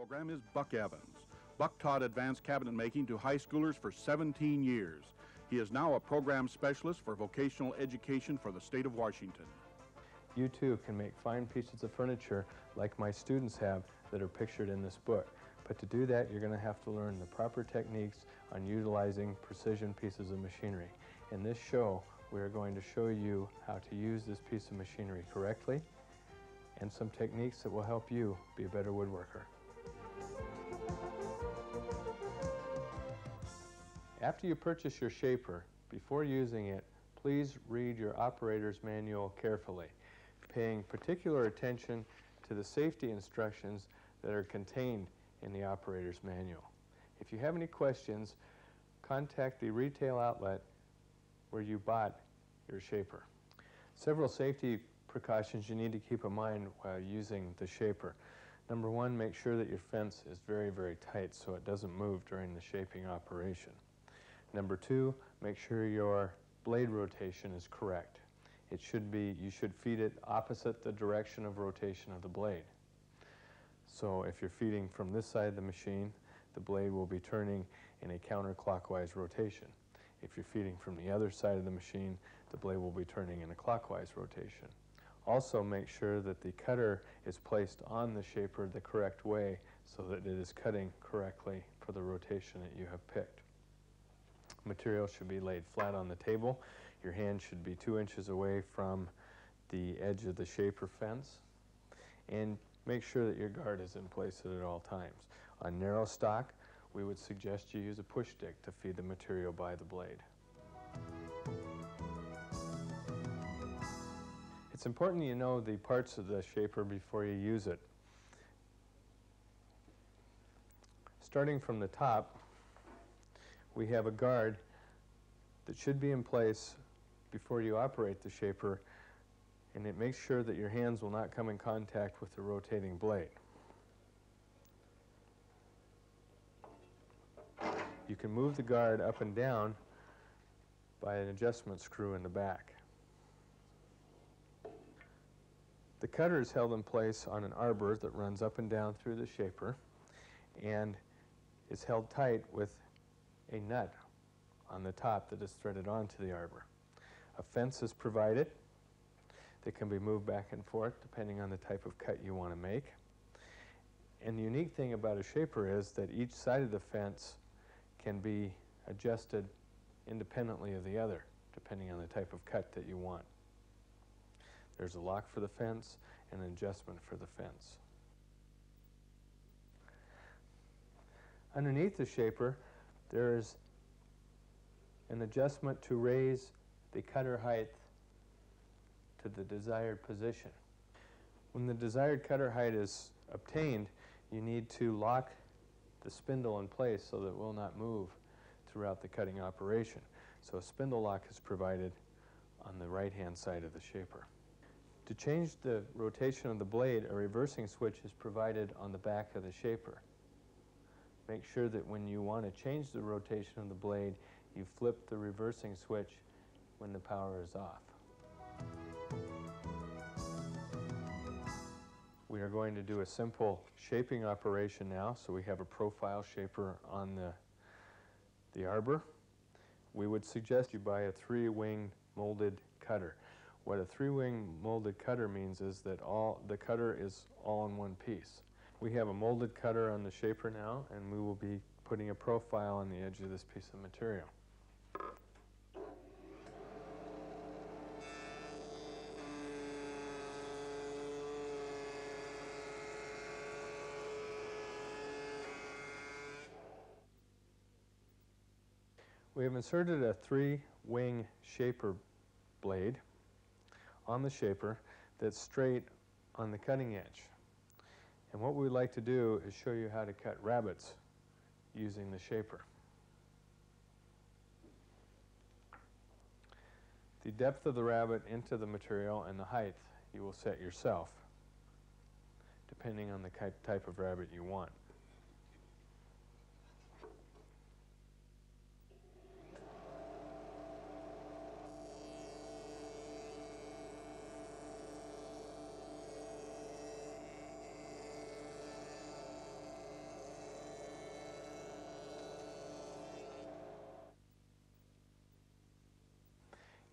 program is Buck Evans. Buck taught advanced cabinet making to high schoolers for 17 years. He is now a program specialist for vocational education for the state of Washington. You too can make fine pieces of furniture like my students have that are pictured in this book. But to do that, you're going to have to learn the proper techniques on utilizing precision pieces of machinery. In this show, we are going to show you how to use this piece of machinery correctly and some techniques that will help you be a better woodworker. After you purchase your shaper, before using it, please read your operator's manual carefully, paying particular attention to the safety instructions that are contained in the operator's manual. If you have any questions, contact the retail outlet where you bought your shaper. Several safety precautions you need to keep in mind while using the shaper. Number one, make sure that your fence is very, very tight so it doesn't move during the shaping operation. Number two, make sure your blade rotation is correct. You should feed it opposite the direction of rotation of the blade. So if you're feeding from this side of the machine, the blade will be turning in a counterclockwise rotation. If you're feeding from the other side of the machine, the blade will be turning in a clockwise rotation. Also make sure that the cutter is placed on the shaper the correct way so that it is cutting correctly for the rotation that you have picked. Material should be laid flat on the table. Your hand should be 2 inches away from the edge of the shaper fence. And make sure that your guard is in place at all times. On narrow stock, we would suggest you use a push stick to feed the material by the blade. It's important you know the parts of the shaper before you use it. Starting from the top, we have a guard that should be in place before you operate the shaper, and it makes sure that your hands will not come in contact with the rotating blade. You can move the guard up and down by an adjustment screw in the back. The cutter is held in place on an arbor that runs up and down through the shaper and is held tight with a nut on the top that is threaded onto the arbor. A fence is provided that can be moved back and forth depending on the type of cut you want to make. And the unique thing about a shaper is that each side of the fence can be adjusted independently of the other depending on the type of cut that you want. There's a lock for the fence and an adjustment for the fence. Underneath the shaper, there is an adjustment to raise the cutter height to the desired position. When the desired cutter height is obtained, you need to lock the spindle in place so that it will not move throughout the cutting operation. So a spindle lock is provided on the right-hand side of the shaper. To change the rotation of the blade, a reversing switch is provided on the back of the shaper. Make sure that when you want to change the rotation of the blade, you flip the reversing switch when the power is off. We are going to do a simple shaping operation now, so we have a profile shaper on the arbor. We would suggest you buy a 3-wing molded cutter. What a 3-wing molded cutter means is that the cutter is all in one piece. We have a molded cutter on the shaper now, and we will be putting a profile on the edge of this piece of material. We have inserted a 3-wing shaper blade on the shaper that's straight on the cutting edge. And what we'd like to do is show you how to cut rabbets using the shaper. The depth of the rabbet into the material and the height you will set yourself, depending on the type of rabbet you want.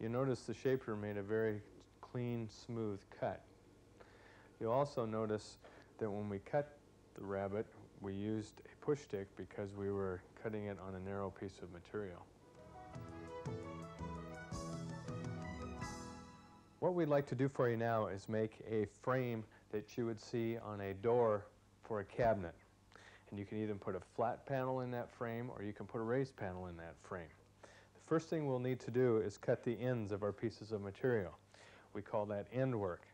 You notice the shaper made a very clean, smooth cut. You'll also notice that when we cut the rabbit, we used a push stick because we were cutting it on a narrow piece of material. What we'd like to do for you now is make a frame that you would see on a door for a cabinet. And you can either put a flat panel in that frame or you can put a raised panel in that frame. The first thing we'll need to do is cut the ends of our pieces of material. We call that end work.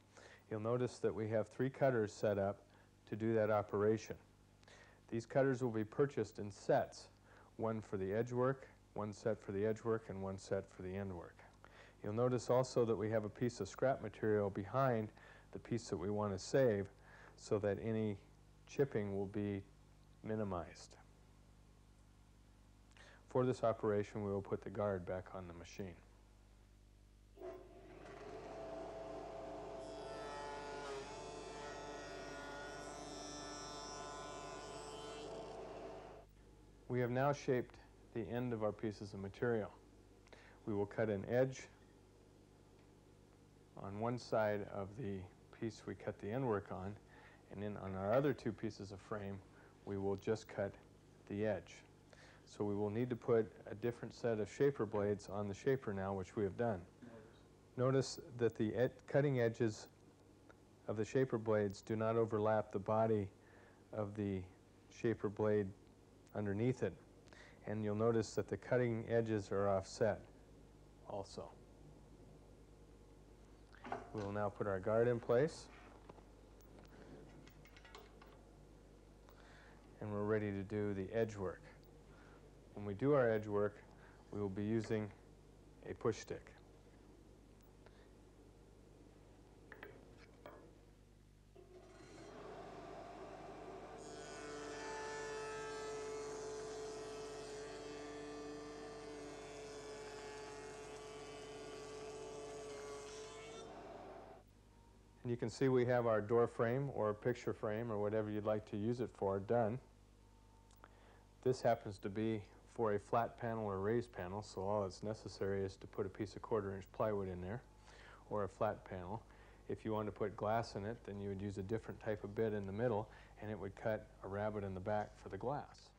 You'll notice that we have 3 cutters set up to do that operation. These cutters will be purchased in sets, one for the edge work, one set for the edge work, and one set for the end work. You'll notice also that we have a piece of scrap material behind the piece that we want to save so that any chipping will be minimized. For this operation, we will put the guard back on the machine. We have now shaped the end of our pieces of material. We will cut an edge on one side of the piece we cut the end work on, and then on our other 2 pieces of frame, we will just cut the edge. So we will need to put a different set of shaper blades on the shaper now, which we have done. Notice that the cutting edges of the shaper blades do not overlap the body of the shaper blade underneath it. And you'll notice that the cutting edges are offset also. We will now put our guard in place. And we're ready to do the edge work. When we do our edge work, we will be using a push stick. And you can see we have our door frame or picture frame or whatever you'd like to use it for done. This happens to be for a flat panel or raised panel, so all that's necessary is to put a piece of 1/4-inch plywood in there or a flat panel. If you want to put glass in it, then you would use a different type of bit in the middle and it would cut a rabbet in the back for the glass.